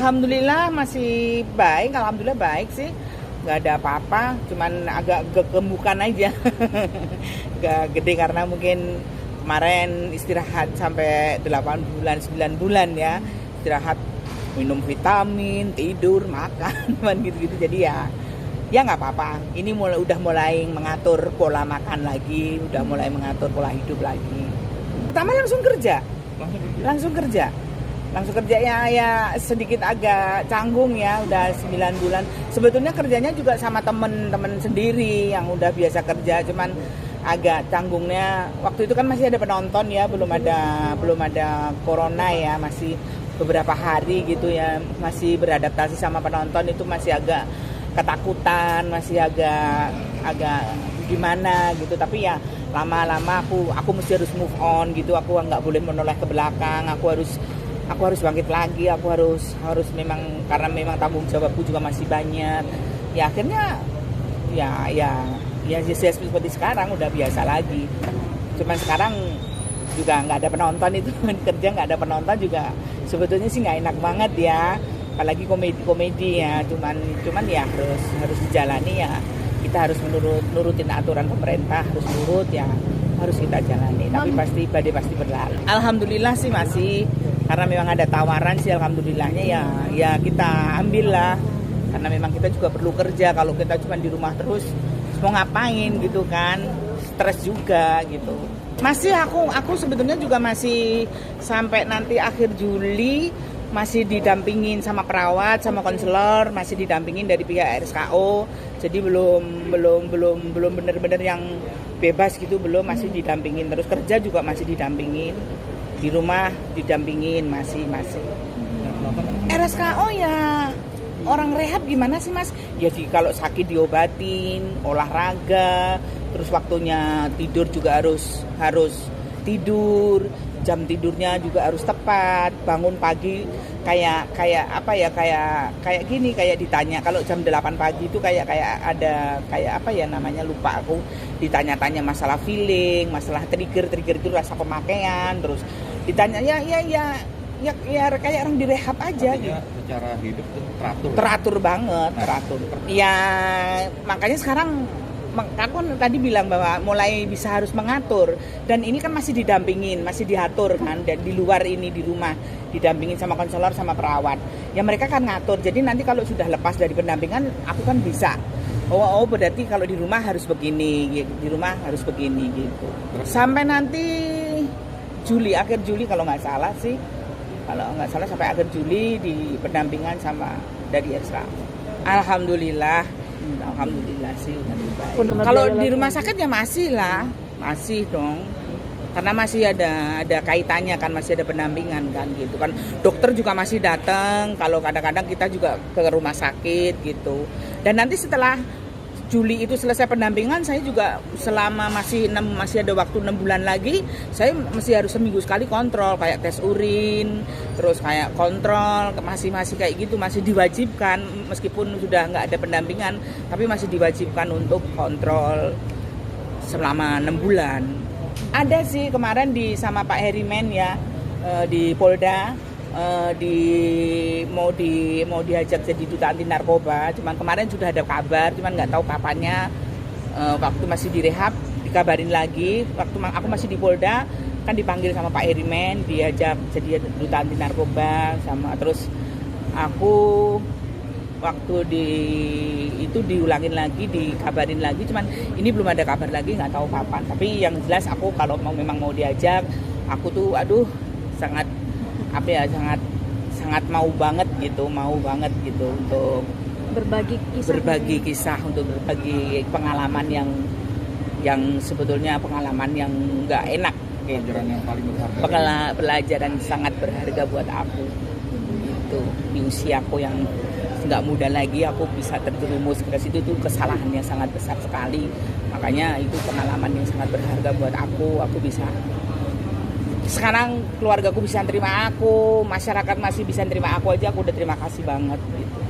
Alhamdulillah masih baik, alhamdulillah baik sih. Nggak ada apa-apa, cuman agak gemukan aja. Nggak gede karena mungkin kemarin istirahat sampai 8 bulan, 9 bulan ya. Istirahat, minum vitamin, tidur, makan, gitu-gitu. Jadi ya nggak apa-apa. Ini udah mulai mengatur pola makan lagi, udah mulai mengatur pola hidup lagi. Pertama langsung kerja. Langsung kerja ya sedikit agak canggung ya, udah 9 bulan. Sebetulnya kerjanya juga sama temen-temen sendiri yang udah biasa kerja, cuman agak canggungnya. Waktu itu kan masih ada penonton ya, belum ada corona ya, masih beberapa hari gitu ya, masih beradaptasi sama penonton, itu masih agak ketakutan, masih agak gimana gitu. Tapi ya lama-lama aku mesti harus move on gitu. Aku nggak boleh menoleh ke belakang, aku harus bangkit lagi, aku harus memang, karena memang tanggung jawabku juga masih banyak. Ya akhirnya ya seperti sekarang udah biasa lagi. Cuman sekarang juga nggak ada penonton, itu kerja nggak ada penonton juga sebetulnya sih nggak enak banget ya, apalagi komedi ya. Cuman ya harus dijalani ya. Kita harus nurutin aturan pemerintah, harus nurut ya, harus kita jalani. Tapi badai pasti berlalu. Alhamdulillah sih masih, karena memang ada tawaran sih, alhamdulillahnya ya kita ambil lah. Karena memang kita juga perlu kerja. Kalau kita cuma di rumah terus mau ngapain gitu kan, stres juga gitu. Masih aku sebetulnya juga masih sampai nanti akhir Juli masih didampingin sama perawat, sama konselor, masih didampingin dari pihak RSKO. Jadi belum benar-benar yang bebas gitu, belum, masih didampingin. Terus kerja juga masih didampingin. Di rumah didampingin masih. RSKO ya orang rehab gimana sih Mas? Ya kalau sakit diobatin, olahraga, terus waktunya tidur juga harus tidur, jam tidurnya juga harus tepat, bangun pagi kayak gini, kayak ditanya kalau jam 8 pagi itu kayak ada apa ya namanya, lupa aku, ditanya-tanya masalah feeling, masalah trigger itu rasa pemakaian, terus ditanya ya kayak orang direhab aja. Artinya gitu. Secara hidup tuh Teratur banget. Ya makanya sekarang aku tadi bilang bahwa mulai bisa harus mengatur, dan ini kan masih didampingin, masih diatur kan, dan di luar ini di rumah didampingin sama konselor sama perawat. Ya mereka kan ngatur. Jadi nanti kalau sudah lepas dari pendampingan, aku kan bisa. Oh berarti kalau di rumah harus begini, di rumah harus begini gitu. Sampai nanti akhir Juli kalau nggak salah sih. Kalau nggak salah sampai akhir Juli di pendampingan sama dari RSKA. Alhamdulillah sih lebih baik. Kalau di rumah sakit ya masih dong. Karena masih ada kaitannya kan, masih ada pendampingan kan gitu kan. Dokter juga masih datang, kalau kadang-kadang kita juga ke rumah sakit gitu. Dan nanti setelah Juli itu selesai pendampingan, saya juga selama masih ada waktu 6 bulan lagi, saya masih harus seminggu sekali kontrol, kayak tes urin, terus kayak kontrol, masih kayak gitu, masih diwajibkan, meskipun sudah nggak ada pendampingan, tapi masih diwajibkan untuk kontrol selama 6 bulan. Ada sih kemarin sama Pak Herimen ya, di Polda, mau diajak jadi duta anti narkoba. Cuman kemarin sudah ada kabar, cuman nggak tahu kapannya. Waktu masih direhab dikabarin lagi. Waktu aku masih di Polda kan dipanggil sama Pak Herimen, diajak jadi duta anti narkoba sama. Terus aku waktu itu diulangin lagi, dikabarin lagi. Cuman ini belum ada kabar lagi, nggak tahu kapan. Tapi yang jelas aku kalau memang mau diajak, aku tuh sangat mau banget gitu untuk berbagi kisah, untuk berbagi pengalaman yang sebetulnya pengalaman yang nggak enak gitu. Pelajaran yang paling berharga. Pelajaran sangat berharga buat aku gitu. Di usiaku yang nggak muda lagi aku bisa terjerumus ke situ, itu kesalahan yang sangat besar sekali. Makanya itu pengalaman yang sangat berharga buat aku bisa. Sekarang keluargaku bisa terima aku, masyarakat masih bisa terima aku aja, aku udah terima kasih banget gitu.